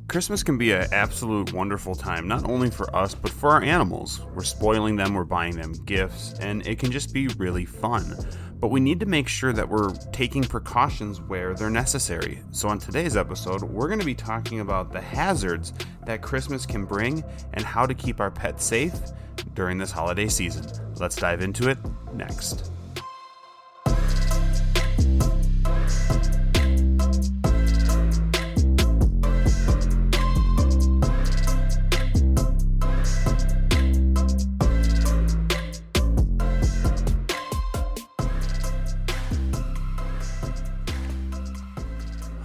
Christmas can be an absolute wonderful time, not only for us, but for our animals. We're spoiling them, we're buying them gifts, and it can just be really fun. But we need to make sure that we're taking precautions where they're necessary. So on today's episode, we're going to be talking about the hazards that Christmas can bring and how to keep our pets safe during this holiday season. Let's dive into it next.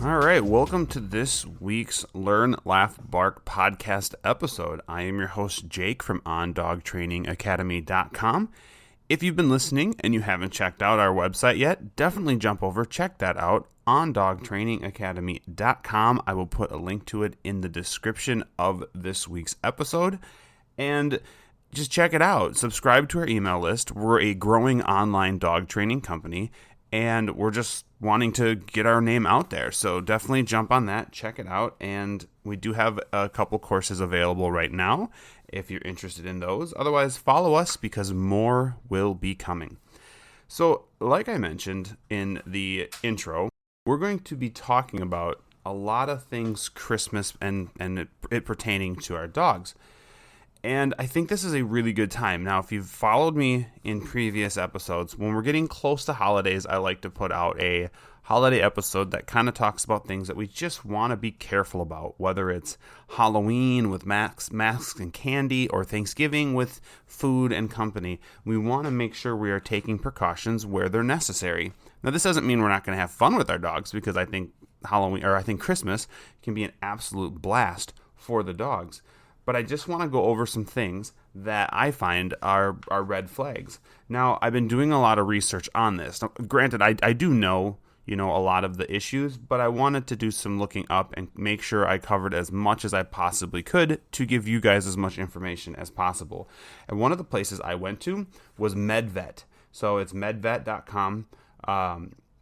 All right, welcome to this week's Learn, Laugh, Bark podcast episode. I am your host, Jake from ondogtrainingacademy.com. If you've been listening and you haven't checked out our website yet, definitely jump over, check that out, ondogtrainingacademy.com. I will put a link to it in the description of this week's episode, and just check it out. Subscribe to our email list. We're a growing online dog training company, and we're just wanting to get our name out there. So definitely jump on that, check it out. And we do have a couple courses available right now if you're interested in those. Otherwise, follow us because more will be coming. So like I mentioned in the intro, we're going to be talking about a lot of things Christmas and it pertaining to our dogs. And I think this is a really good time. Now, if you've followed me in previous episodes, when we're getting close to holidays, I like to put out a holiday episode that kind of talks about things that we just want to be careful about, whether it's Halloween with masks and candy or Thanksgiving with food and company. We want to make sure we are taking precautions where they're necessary. Now, this doesn't mean we're not going to have fun with our dogs, because I think Christmas can be an absolute blast for the dogs. But I just want to go over some things that I find are red flags. Now, I've been doing a lot of research on this. Now, granted, I do know, a lot of the issues, but I wanted to do some looking up and make sure I covered as much as I possibly could to give you guys as much information as possible. And one of the places I went to was MedVet. So it's medvet.com.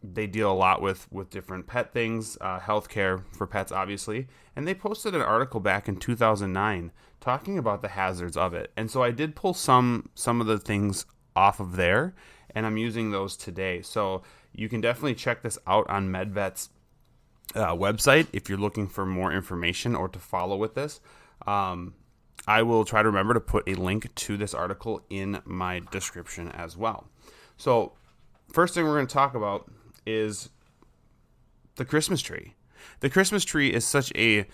They deal a lot with different pet things, healthcare for pets, obviously. And they posted an article back in 2009 talking about the hazards of it. And so I did pull some of the things off of there, and I'm using those today. So you can definitely check this out on MedVet's website if you're looking for more information or to follow with this. I will try to remember to put a link to this article in my description as well. So first thing we're going to talk about is the Christmas tree. The Christmas tree is such a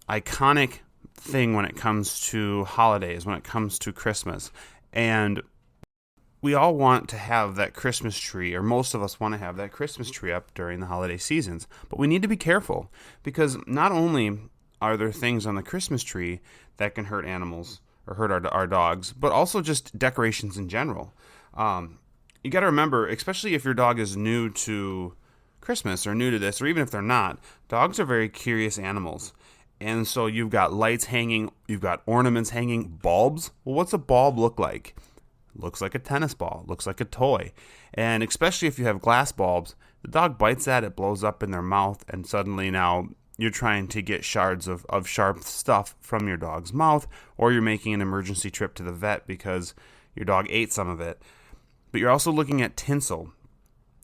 iconic thing when it comes to holidays, when it comes to Christmas. And we all want to have that Christmas tree, or most of us want to have that Christmas tree up during the holiday seasons. But we need to be careful, because not only are there things on the Christmas tree that can hurt animals or hurt our dogs, but also just decorations in general. You got to remember, especially if your dog is new to Christmas or new to this, or even if they're not, dogs are very curious animals. And so you've got lights hanging, you've got ornaments hanging, bulbs. Well, what's a bulb look like? It looks like a tennis ball, looks like a toy. And especially if you have glass bulbs, the dog bites that, it blows up in their mouth, and suddenly now you're trying to get shards of sharp stuff from your dog's mouth, or you're making an emergency trip to the vet because your dog ate some of it. But you're also looking at tinsel.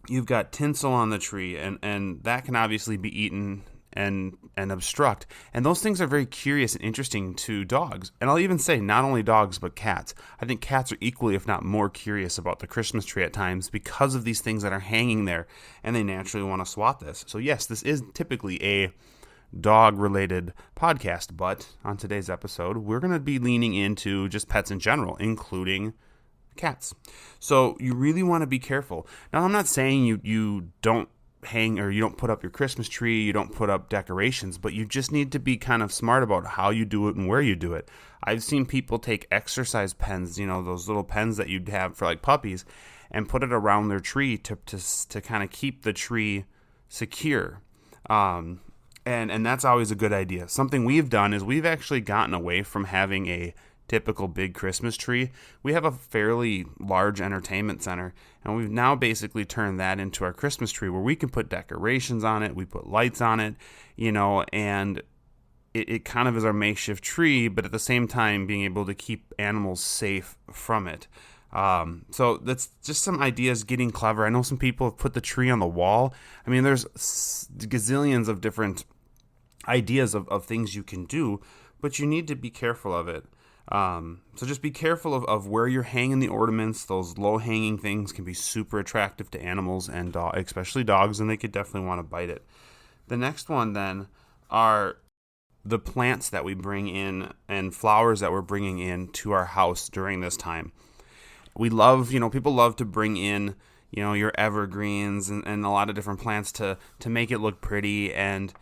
You've got tinsel on the tree, and that can obviously be eaten and obstruct. And those things are very curious and interesting to dogs. And I'll even say not only dogs, but cats. I think cats are equally, if not more, curious about the Christmas tree at times because of these things that are hanging there, and they naturally want to swat this. So yes, this is typically a dog-related podcast, but on today's episode, we're going to be leaning into just pets in general, including cats. So you really want to be careful. Now, I'm not saying you don't hang or you don't put up your Christmas tree, you don't put up decorations, but you just need to be kind of smart about how you do it and where you do it. I've seen people take exercise pens, those little pens that you'd have for like puppies, and put it around their tree to kind of keep the tree secure. And that's always a good idea. Something we've done is we've actually gotten away from having a typical big Christmas tree. We have a fairly large entertainment center, and we've now basically turned that into our Christmas tree where we can put decorations on it, we put lights on it, and it kind of is our makeshift tree, but at the same time being able to keep animals safe from it. So that's just some ideas, getting clever. I know some people have put the tree on the wall. I mean, there's gazillions of different ideas of things you can do, but you need to be careful of it. So just be careful of where you're hanging the ornaments. Those low-hanging things can be super attractive to animals and especially dogs, and they could definitely want to bite it. The next one then are the plants that we bring in and flowers that we're bringing in to our house during this time. We love, people love to bring in, your evergreens and a lot of different plants to make it look pretty. And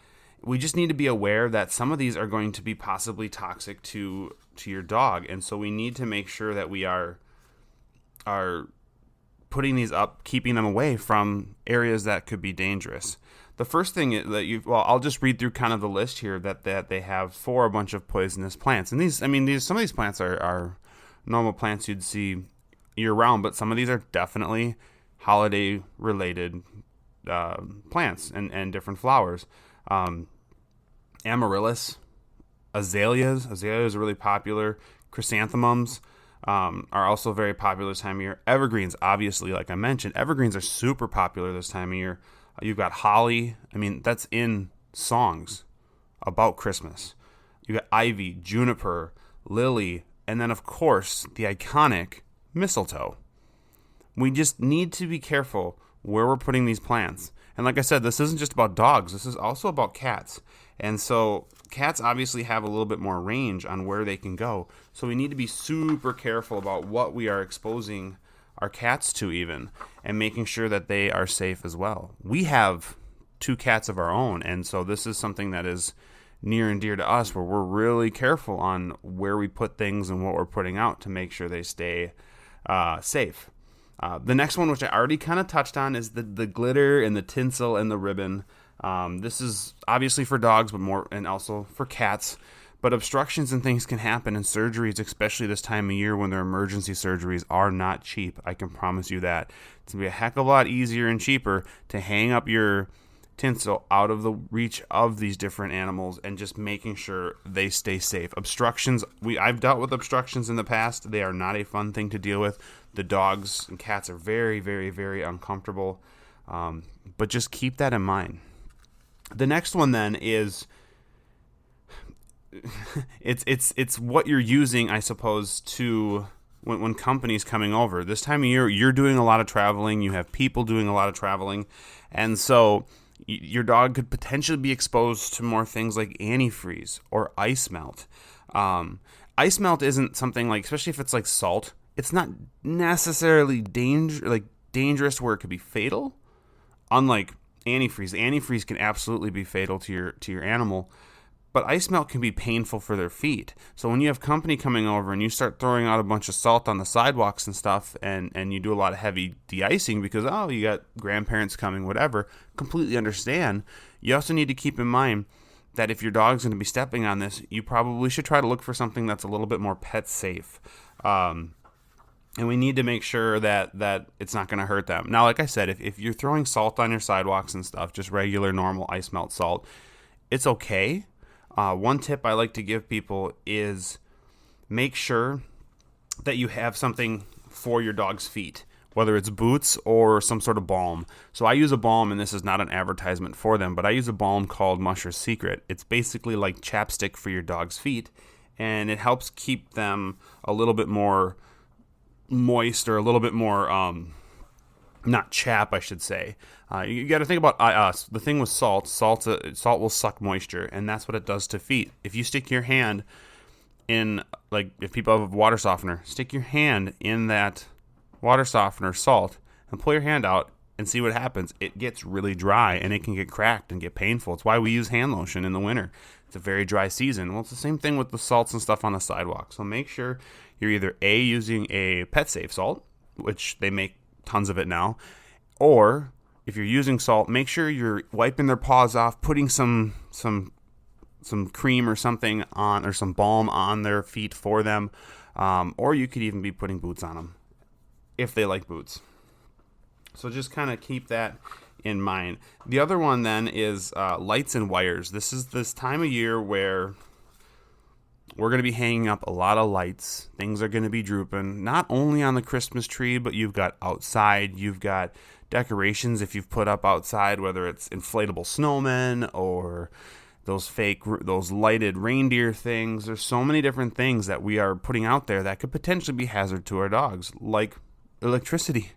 we just need to be aware that some of these are going to be possibly toxic to your dog. And so we need to make sure that we are putting these up, keeping them away from areas that could be dangerous. The first thing that I'll just read through kind of the list here that they have for a bunch of poisonous plants. And some of these plants are normal plants you'd see year round, but some of these are definitely holiday related plants and different flowers. Amaryllis, azaleas are really popular. Chrysanthemums are also very popular this time of year. Evergreens, obviously, like I mentioned, evergreens are super popular this time of year. You've got holly. That's in songs about Christmas. You got ivy, juniper, lily, and then of course the iconic mistletoe. We just need to be careful where we're putting these plants. And like I said, this isn't just about dogs. This is also about cats. And so cats obviously have a little bit more range on where they can go. So we need to be super careful about what we are exposing our cats to even, and making sure that they are safe as well. We have 2 cats of our own, and so this is something that is near and dear to us, where we're really careful on where we put things and what we're putting out to make sure they stay safe. The next one, which I already kind of touched on, is the glitter and the tinsel and the ribbon. This is obviously for dogs, but more and also for cats. But obstructions and things can happen in surgeries, especially this time of year when their emergency surgeries are not cheap. I can promise you that. It's going to be a heck of a lot easier and cheaper to hang up your tinsel out of the reach of these different animals and just making sure they stay safe. Obstructions, I've dealt with obstructions in the past. They are not a fun thing to deal with. The dogs and cats are very, very, very uncomfortable. But just keep that in mind. The next one then is it's what you're using, I suppose, to when companies coming over. This time of year, you're doing a lot of traveling. You have people doing a lot of traveling. And so your dog could potentially be exposed to more things like antifreeze or ice melt. Ice melt isn't something like, especially if it's like salt, it's not necessarily dangerous where it could be fatal. Unlike antifreeze can absolutely be fatal to your animal. But ice melt can be painful for their feet. So when you have company coming over and you start throwing out a bunch of salt on the sidewalks and stuff, and you do a lot of heavy de-icing because, you got grandparents coming, whatever, completely understand. You also need to keep in mind that if your dog's going to be stepping on this, you probably should try to look for something that's a little bit more pet safe. And we need to make sure that it's not going to hurt them. Now, like I said, if you're throwing salt on your sidewalks and stuff, just regular, normal ice melt salt, it's okay. One tip I like to give people is make sure that you have something for your dog's feet, whether it's boots or some sort of balm. So I use a balm, and this is not an advertisement for them, but I use a balm called Musher's Secret. It's basically like chapstick for your dog's feet, and it helps keep them a little bit more moist, or a little bit more not chap, I should say. You got to think about the thing with salt. Salt will suck moisture, and that's what it does to feet. If you stick your hand in, like if people have a water softener, stick your hand in that water softener salt and pull your hand out and see what happens. It gets really dry, and it can get cracked and get painful. It's why we use hand lotion in the winter. It's a very dry season. Well, it's the same thing with the salts and stuff on the sidewalk. So make sure you're either using a pet safe salt, which they make tons of it now, or if you're using salt, make sure you're wiping their paws off, putting some cream or something on, or some balm on their feet for them, or you could even be putting boots on them if they like boots. So just kind of keep that in mind. The other one then is lights and wires. This is this time of year where we're going to be hanging up a lot of lights. Things are going to be drooping, not only on the Christmas tree, but you've got outside, you've got decorations if you've put up outside, whether it's inflatable snowmen or those lighted reindeer things. There's so many different things that we are putting out there that could potentially be hazard to our dogs, like electricity.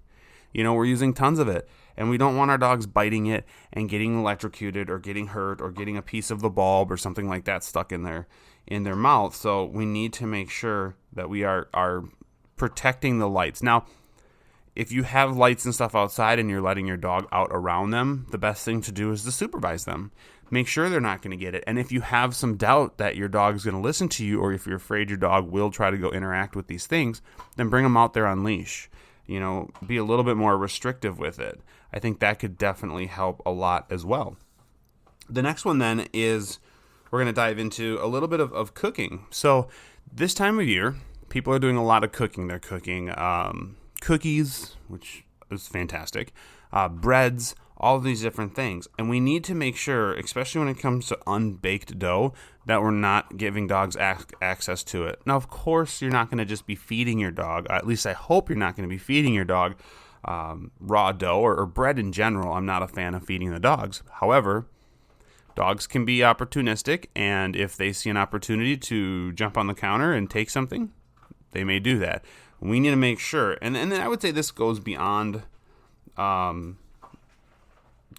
We're using tons of it, and we don't want our dogs biting it and getting electrocuted or getting hurt or getting a piece of the bulb or something like that stuck in their mouth. So we need to make sure that we are protecting the lights. Now, if you have lights and stuff outside and you're letting your dog out around them, the best thing to do is to supervise them. Make sure they're not going to get it. And if you have some doubt that your dog's going to listen to you, or if you're afraid your dog will try to go interact with these things, then bring them out there on leash. Be a little bit more restrictive with it. I think that could definitely help a lot as well. The next one then is we're going to dive into a little bit of cooking. So this time of year, people are doing a lot of cooking. They're cooking cookies, which is fantastic, breads, all of these different things. And we need to make sure, especially when it comes to unbaked dough, that we're not giving dogs access to it. Now, of course, you're not going to just be feeding your dog. At least I hope you're not going to be feeding your dog raw dough or bread in general. I'm not a fan of feeding the dogs. However, dogs can be opportunistic, and if they see an opportunity to jump on the counter and take something, they may do that. We need to make sure, and then I would say this goes beyond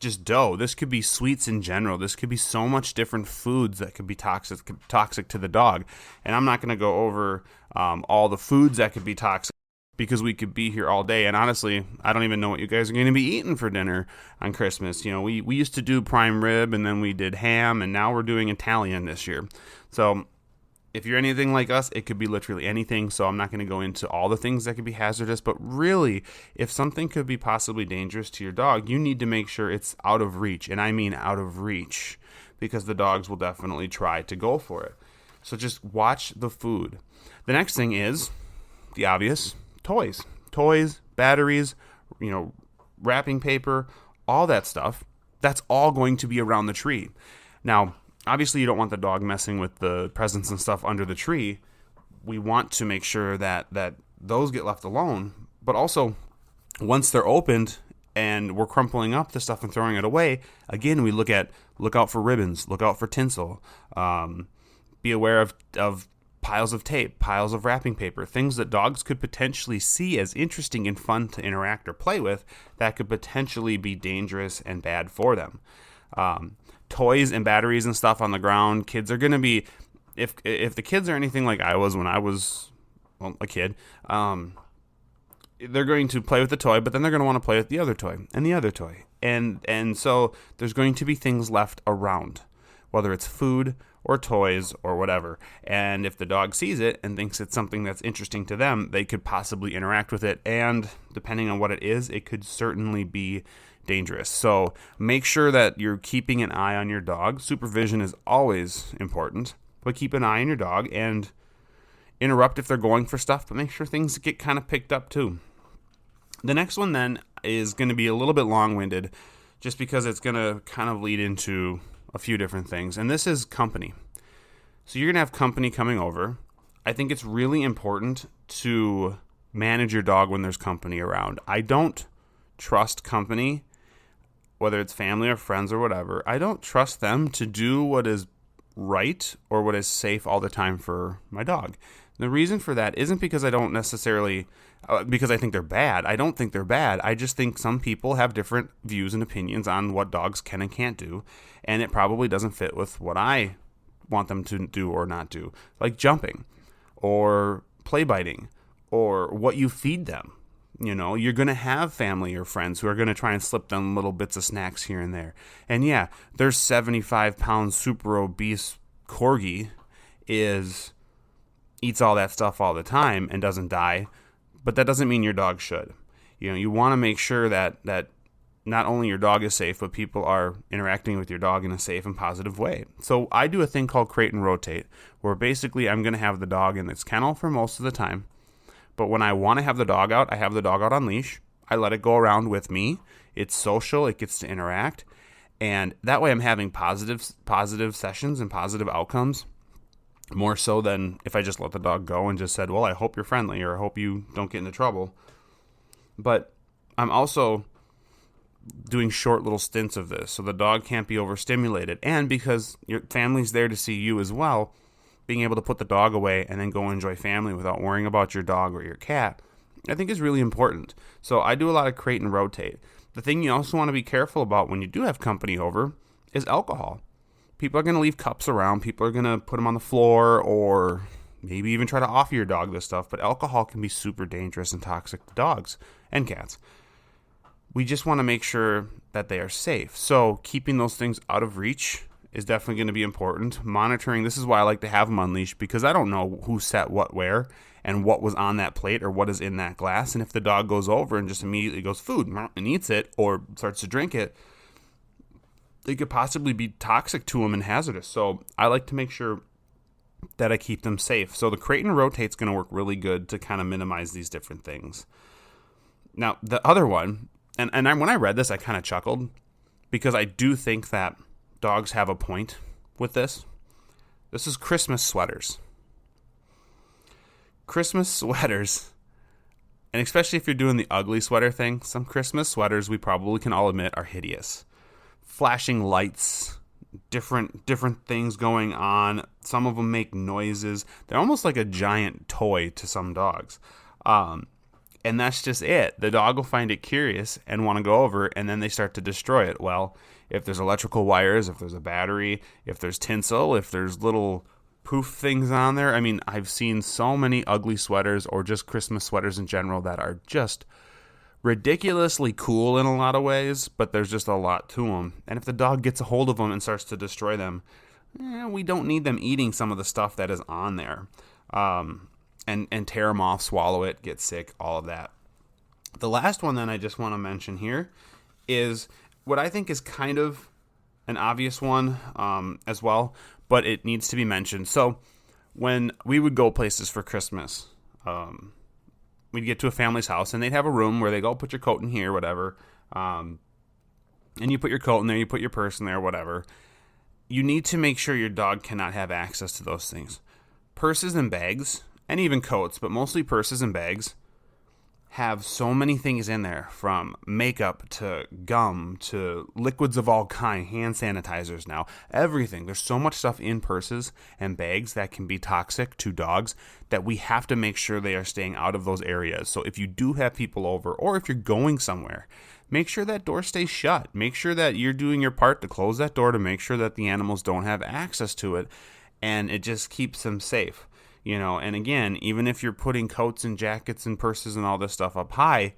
just dough. This could be sweets in general. This could be so much different foods that could be toxic to the dog. And I'm not going to go over all the foods that could be toxic, because we could be here all day. And honestly, I don't even know what you guys are going to be eating for dinner on Christmas. We used to do prime rib, and then we did ham, and now we're doing Italian this year. So if you're anything like us, it could be literally anything. So I'm not going to go into all the things that could be hazardous, but really, if something could be possibly dangerous to your dog, you need to make sure it's out of reach. And I mean out of reach, because the dogs will definitely try to go for it. So just watch the food. The next thing is the obvious: toys, batteries, wrapping paper, all that stuff. That's all going to be around the tree. Now, obviously, you don't want the dog messing with the presents and stuff under the tree. We want to make sure that those get left alone. But also, once they're opened and we're crumpling up the stuff and throwing it away, again, we look out for ribbons, look out for tinsel, be aware of piles of tape, piles of wrapping paper, things that dogs could potentially see as interesting and fun to interact or play with that could potentially be dangerous and bad for them. Toys and batteries and stuff on the ground. Kids are going to be, if the kids are anything like I was when I was a kid, they're going to play with the toy, but then they're going to want to play with the other toy and the other toy. And so there's going to be things left around, whether it's food or toys or whatever. And if the dog sees it and thinks it's something that's interesting to them, they could possibly interact with it. And depending on what it is, it could certainly be dangerous. So make sure that you're keeping an eye on your dog. Supervision is always important, but keep an eye on your dog and interrupt if they're going for stuff, but make sure things get kind of picked up too. The next one then is going to be a little bit long-winded, just because it's going to kind of lead into a few different things. And this is company. So you're going to have company coming over. I think it's really important to manage your dog when there's company around. I don't trust company, whether it's family or friends or whatever. I don't trust them to do what is right or what is safe all the time for my dog. The reason for that isn't because I don't necessarily, because I think they're bad. I don't think they're bad. I just think some people have different views and opinions on what dogs can and can't do, and it probably doesn't fit with what I want them to do or not do, like jumping or play biting or what you feed them. You're going to have family or friends who are going to try and slip them little bits of snacks here and there. And yeah, their 75-pound super obese corgi eats all that stuff all the time and doesn't die, but that doesn't mean your dog should. You want to make sure that not only your dog is safe, but people are interacting with your dog in a safe and positive way. So I do a thing called crate and rotate, where basically I'm going to have the dog in its kennel for most of the time. But when I want to have the dog out, I have the dog out on leash. I let it go around with me. It's social. It gets to interact. And that way I'm having positive sessions and positive outcomes. more so than if I just let the dog go and just said, well, I hope you're friendly or I hope you don't get into trouble. But I'm also doing short little stints of this so the dog can't be overstimulated. And because your family's there to see you as well, being able to put the dog away and then go enjoy family without worrying about your dog or your cat, I think is really important. So I do a lot of crate and rotate. The thing you also want to be careful about when you do have company over is alcohol. People are going to leave cups around. People are going to put them on the floor or maybe even try to offer your dog this stuff. But alcohol can be super dangerous and toxic to dogs and cats. We just want to make sure that they are safe. So keeping those things out of reach is definitely going to be important. Monitoring, this is why I like to have them on leash, because I don't know who set what where and what was on that plate or what is in that glass. And if the dog goes over and just immediately goes food and eats it or starts to drink it, it could possibly be toxic to them and hazardous. So I like to make sure that I keep them safe. So the crate and rotate is going to work really good to kind of minimize these different things. Now, the other one, and when I read this, I kind of chuckled because I do think that dogs have a point with this. This is Christmas sweaters. Christmas sweaters, and especially if you're doing the ugly sweater thing, some Christmas sweaters we probably can all admit are hideous. Flashing lights, different things going on. Some of them make noises. They're almost like a giant toy to some dogs. And that's just it. The dog will find it curious and want to go over, and then they start to destroy it. Well, if there's electrical wires, if there's a battery, if there's tinsel, if there's little poof things on there. I mean, I've seen so many ugly sweaters or just Christmas sweaters in general that are just ridiculously cool in a lot of ways, but there's just a lot to them. And if the dog gets a hold of them and starts to destroy them, we don't need them eating some of the stuff that is on there. And tear them off, swallow it, get sick, all of that. The last one that I just want to mention here is what I think is kind of an obvious one as well, but it needs to be mentioned. So when we would go places for Christmas, we'd get to a family's house and they'd have a room where they go, put your coat in here, whatever. And you put your coat in there, you put your purse in there, whatever. You need to make sure your dog cannot have access to those things. Purses and bags, and even coats, but mostly purses and bags, have so many things in there, from makeup to gum to liquids of all kind, hand sanitizers now, everything. There's so much stuff in purses and bags that can be toxic to dogs that we have to make sure they are staying out of those areas. So if you do have people over, or if you're going somewhere, make sure that door stays shut. Make sure that you're doing your part to close that door to make sure that the animals don't have access to it, and it just keeps them safe. You know, and again, even if you're putting coats and jackets and purses and all this stuff up high,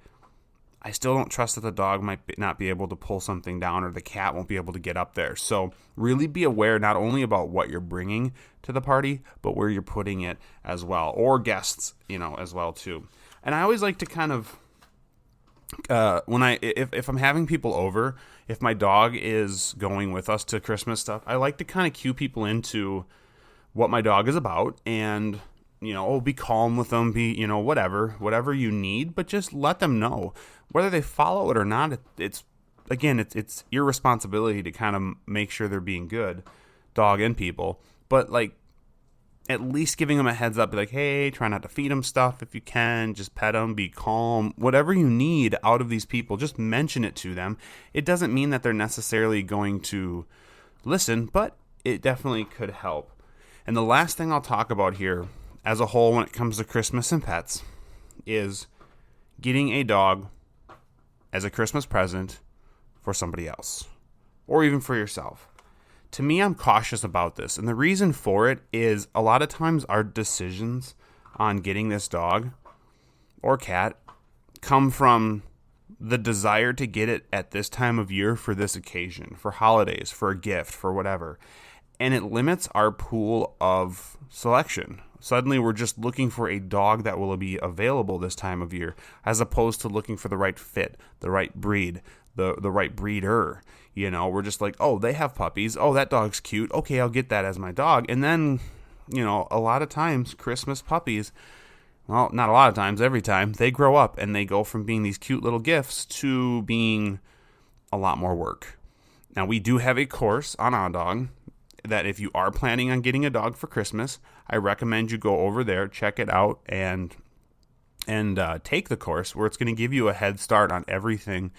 I still don't trust that the dog might not be able to pull something down, or the cat won't be able to get up there. So really be aware not only about what you're bringing to the party, but where you're putting it as well, or guests, as well too. And I always like to kind of, if I'm having people over, if my dog is going with us to Christmas stuff, I like to kind of cue people into what my dog is about, and be calm with them, be whatever you need, but just let them know whether they follow it or not. It's your responsibility to kind of make sure they're being good, dog and people, but at least giving them a heads up, be like, hey, try not to feed them stuff if you can, just pet them, be calm, whatever you need out of these people, just mention it to them. It doesn't mean that they're necessarily going to listen, but it definitely could help. And the last thing I'll talk about here as a whole when it comes to Christmas and pets is getting a dog as a Christmas present for somebody else, or even for yourself. To me, I'm cautious about this. And the reason for it is a lot of times our decisions on getting this dog or cat come from the desire to get it at this time of year for this occasion, for holidays, for a gift, for whatever. And it limits our pool of selection. Suddenly we're just looking for a dog that will be available this time of year, as opposed to looking for the right fit, the right breed, the right breeder. We're just like, oh, they have puppies. Oh, that dog's cute. Okay, I'll get that as my dog. And then, a lot of times Christmas puppies, well, not a lot of times, every time, they grow up and they go from being these cute little gifts to being a lot more work. Now, we do have a course on our dog that if you are planning on getting a dog for Christmas, I recommend you go over there, check it out, and take the course, where it's going to give you a head start on everything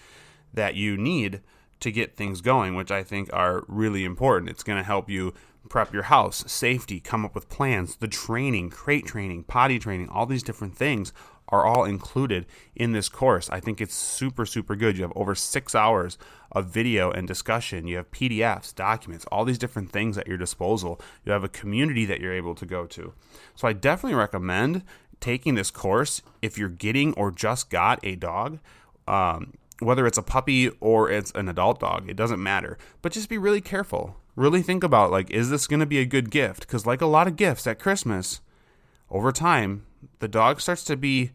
that you need to get things going, which I think are really important. It's going to help you prep your house, safety, come up with plans, the training, crate training, potty training, all these different things are all included in this course. I think it's super, super good. You have over 6 hours of video and discussion. You have PDFs, documents, all these different things at your disposal. You have a community that you're able to go to. So I definitely recommend taking this course if you're getting or just got a dog. Whether it's a puppy or it's an adult dog, it doesn't matter. But just be really careful. Really think about, like, is this going to be a good gift? Because like a lot of gifts at Christmas, over time, the dog starts to be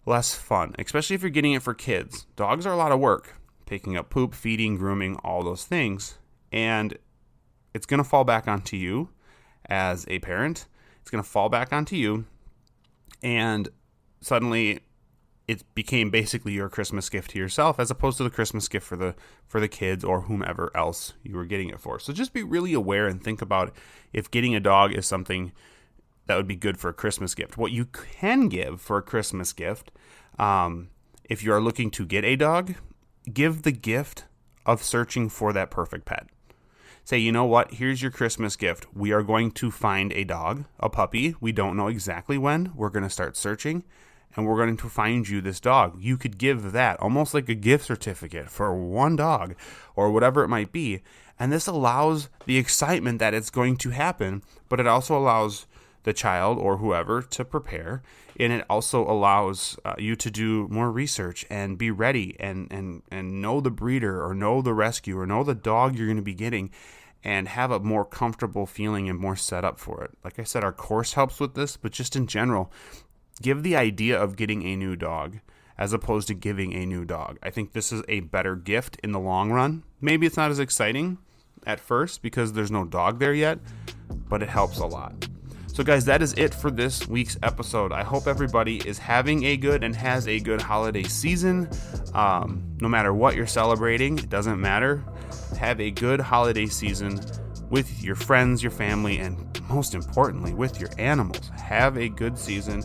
less fun, especially if you're getting it for kids. Dogs are a lot of work, picking up poop, feeding, grooming, all those things. And it's going to fall back onto you as a parent. It's going to fall back onto you. And suddenly it became basically your Christmas gift to yourself, as opposed to the Christmas gift for the kids or whomever else you were getting it for. So just be really aware and think about if getting a dog is something that would be good for a Christmas gift. What you can give for a Christmas gift, if you are looking to get a dog, give the gift of searching for that perfect pet. Say, you know what, here's your Christmas gift. We are going to find a dog, a puppy. We don't know exactly when. We're going to start searching, and we're going to find you this dog. You could give that almost like a gift certificate for one dog or whatever it might be. And this allows the excitement that it's going to happen, but it also allows the child or whoever to prepare. And it also allows you to do more research and be ready and know the breeder or know the rescue or know the dog you're going to be getting and have a more comfortable feeling and more set up for it. Like I said, our course helps with this, but just in general, give the idea of getting a new dog as opposed to giving a new dog. I think this is a better gift in the long run. Maybe it's not as exciting at first because there's no dog there yet, but it helps a lot. So guys, that is it for this week's episode. I hope everybody is having a good and has a good holiday season. No matter what you're celebrating, it doesn't matter. Have a good holiday season with your friends, your family, and most importantly, with your animals. Have a good season.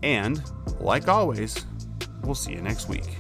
And like always, we'll see you next week.